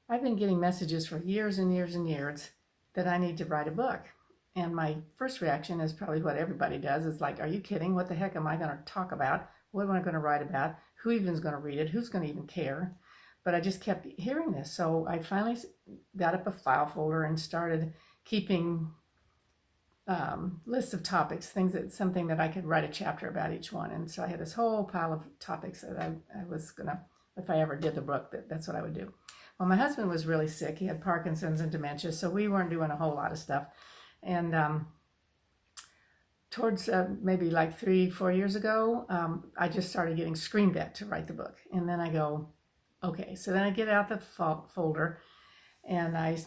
I've been getting messages for years and years and years that I need to write a book. And my first reaction is probably what everybody does, is like, are you kidding? What the heck am I going to talk about? What am I going to write about? Who even is going to read it? Who's going to even care? But I just kept hearing this. So I finally got up a file folder and started keeping lists of topics, something that I could write a chapter about each one. And so I had this whole pile of topics that I was going to, if I ever did the book, that's what I would do. Well, my husband was really sick. He had Parkinson's and dementia, so we weren't doing a whole lot of stuff. And towards maybe like 3-4 years ago, I just started getting screamed at to write the book. And then I go, okay. So then I get out the folder and I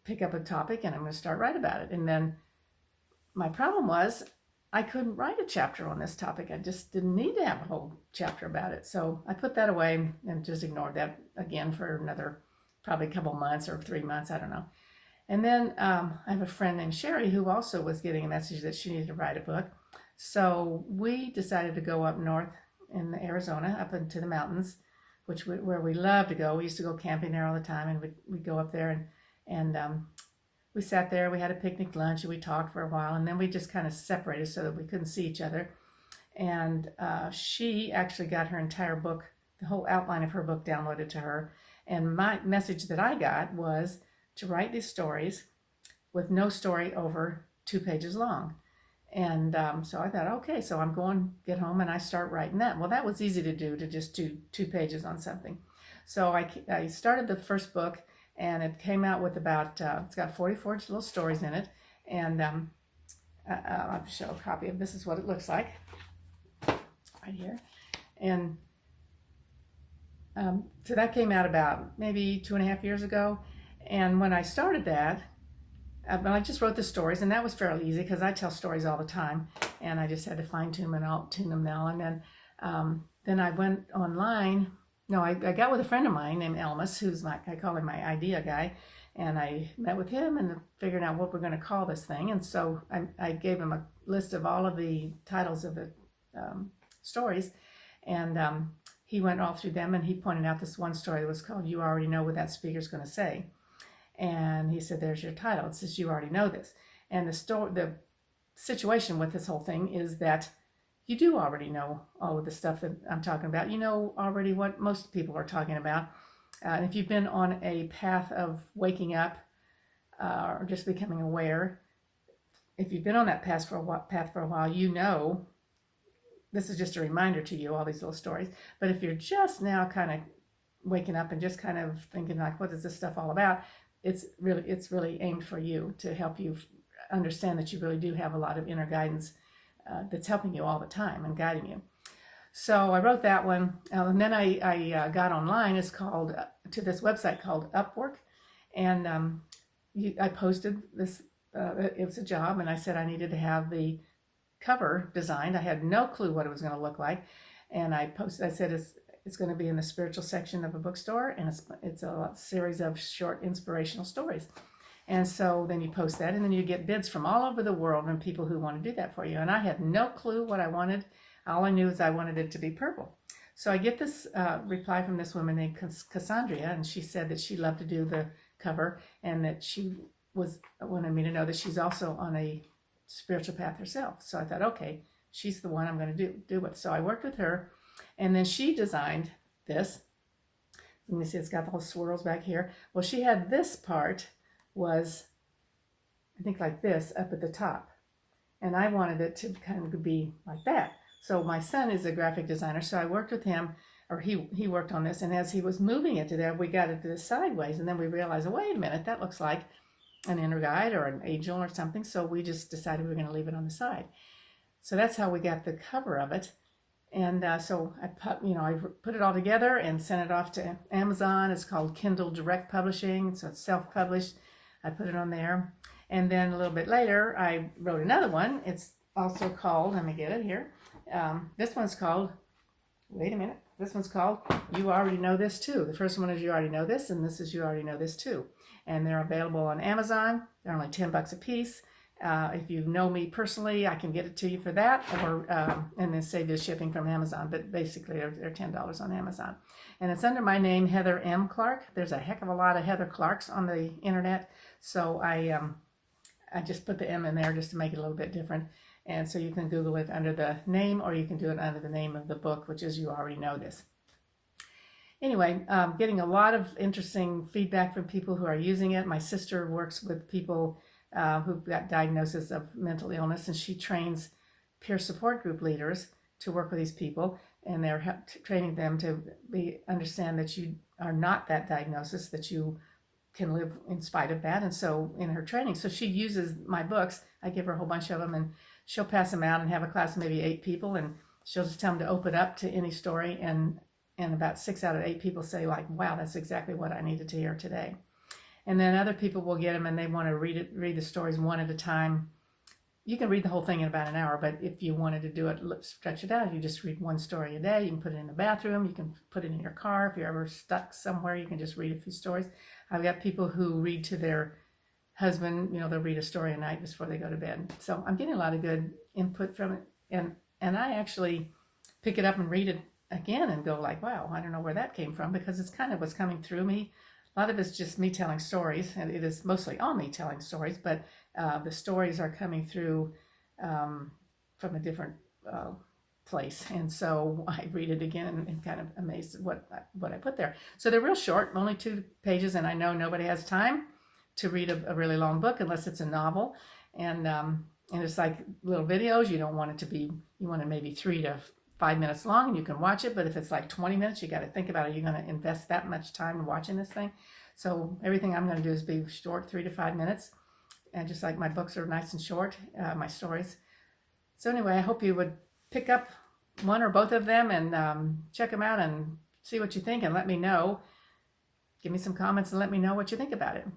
pick up a topic and I'm going to start write about it. And then my problem was I couldn't write a chapter on this topic. I just didn't need to have a whole chapter about it. So I put that away and just ignored that again for another probably a couple months or 3 months, I don't know. And then I have a friend named Sherry who also was getting a message that she needed to write a book. So we decided to go up north in Arizona, up into the mountains, where we love to go. We used to go camping there all the time, and we'd go up there and we sat there. We had a picnic lunch and we talked for a while, and then we just kind of separated so that we couldn't see each other. And she actually got her entire book, the whole outline of her book, downloaded to her. And my message that I got was to write these stories with no story over 2 pages long. And so I thought, okay, so I'm going to get home and I start writing that. Well, that was easy to do, to just do 2 pages on something. So I started the first book, and it came out with about, it's got 44 little stories in it. And I'll show a copy of this. Is what it looks like right here. And so that came out about maybe 2.5 years ago. And when I started that, I just wrote the stories, and that was fairly easy because I tell stories all the time, and I just had to fine tune them, and I'll tune them now. And then I went online. No, I got with a friend of mine named Elmas, who's I call him my idea guy, and I met with him and figured out what we're going to call this thing. And so I gave him a list of all of the titles of the stories, and he went all through them, and he pointed out this one story that was called "You Already Know What That Speaker's Going to Say." And he said, there's your title. It says, you already know this. And the situation with this whole thing is that you do already know all of the stuff that I'm talking about. You know already what most people are talking about. And if you've been on a path of waking up or just becoming aware, if you've been on that path for a while, you know, this is just a reminder to you, all these little stories. But if you're just now kind of waking up and just kind of thinking like, what is this stuff all about? It's really aimed for you, to help you understand that you really do have a lot of inner guidance that's helping you all the time and guiding you. So I wrote that one, and then I got online. It's called to this website called Upwork, and I posted this. It was a job, and I said I needed to have the cover designed. I had no clue what it was going to look like, and I posted. I said it's going to be in the spiritual section of a bookstore, and it's a series of short inspirational stories. And so then you post that, and then you get bids from all over the world and people who want to do that for you. And I had no clue what I wanted. All I knew is I wanted it to be purple. So I get this reply from this woman named Cassandra, and she said that she loved to do the cover, and that she wanted me to know that she's also on a spiritual path herself. So I thought, okay, she's the one I'm going to do with. So I worked with her. And then she designed this. Let me see, it's got the whole swirls back here. Well, she had this part was, I think, like this up at the top. And I wanted it to kind of be like that. So my son is a graphic designer, so I worked with him, or he worked on this. And as he was moving it to there, we got it to the sideways. And then we realized, oh, wait a minute, that looks like an inner guide or an angel or something. So we just decided we were going to leave it on the side. So that's how we got the cover of it. And so I put it all together and sent it off to Amazon. It's called Kindle Direct Publishing, so it's self-published. I put it on there. And then a little bit later, I wrote another one. It's also called, let me get it here. This one's called, wait a minute. This one's called You Already Know This Too. The first one is You Already Know This, and this is You Already Know This Too. And they're available on Amazon. They're only $10 a piece. If you know me personally, I can get it to you for that, or and then save you shipping from Amazon. But basically, they're $10 on Amazon, and it's under my name, Heather M. Clarke. There's a heck of a lot of Heather Clarks on the internet, so I just put the M in there just to make it a little bit different. And so you can Google it under the name, or you can do it under the name of the book, which is, you already know this. Anyway, getting a lot of interesting feedback from people who are using it. My sister works with people who've got diagnosis of mental illness, and she trains peer support group leaders to work with these people, and they're training them to understand that you are not that diagnosis, that you can live in spite of that. And so in her training, so she uses my books. I give her a whole bunch of them, and she'll pass them out and have a class of maybe 8 people, and she'll just tell them to open up to any story, and about 6 out of 8 people say, like, wow, that's exactly what I needed to hear today. And then other people will get them and they want to read the stories one at a time. You can read the whole thing in about an hour, but if you wanted to do it, stretch it out, you just read one story a day. You can put it in the bathroom, you can put it in your car. If you're ever stuck somewhere, you can just read a few stories. I've got people who read to their husband, they'll read a story a night before they go to bed. So I'm getting a lot of good input from it. And I actually pick it up and read it again and go like, wow, I don't know where that came from, because it's kind of what's coming through me. A lot of it's just me telling stories, and it is mostly all me telling stories, but the stories are coming through from a different place. And so I read it again and kind of amazed at what I put there. So they're real short, only 2 pages, and I know nobody has time to read a really long book unless it's a novel. And it's like little videos. You don't want it to be, you want it maybe 3 to 5 minutes long, and you can watch it. But if it's like 20 minutes, you got to think about it. You're going to invest that much time in watching this thing. So everything I'm going to do is be short, 3 to 5 minutes. And just like my books are nice and short, my stories. So anyway, I hope you would pick up one or both of them and check them out and see what you think, and let me know. Give me some comments and let me know what you think about it.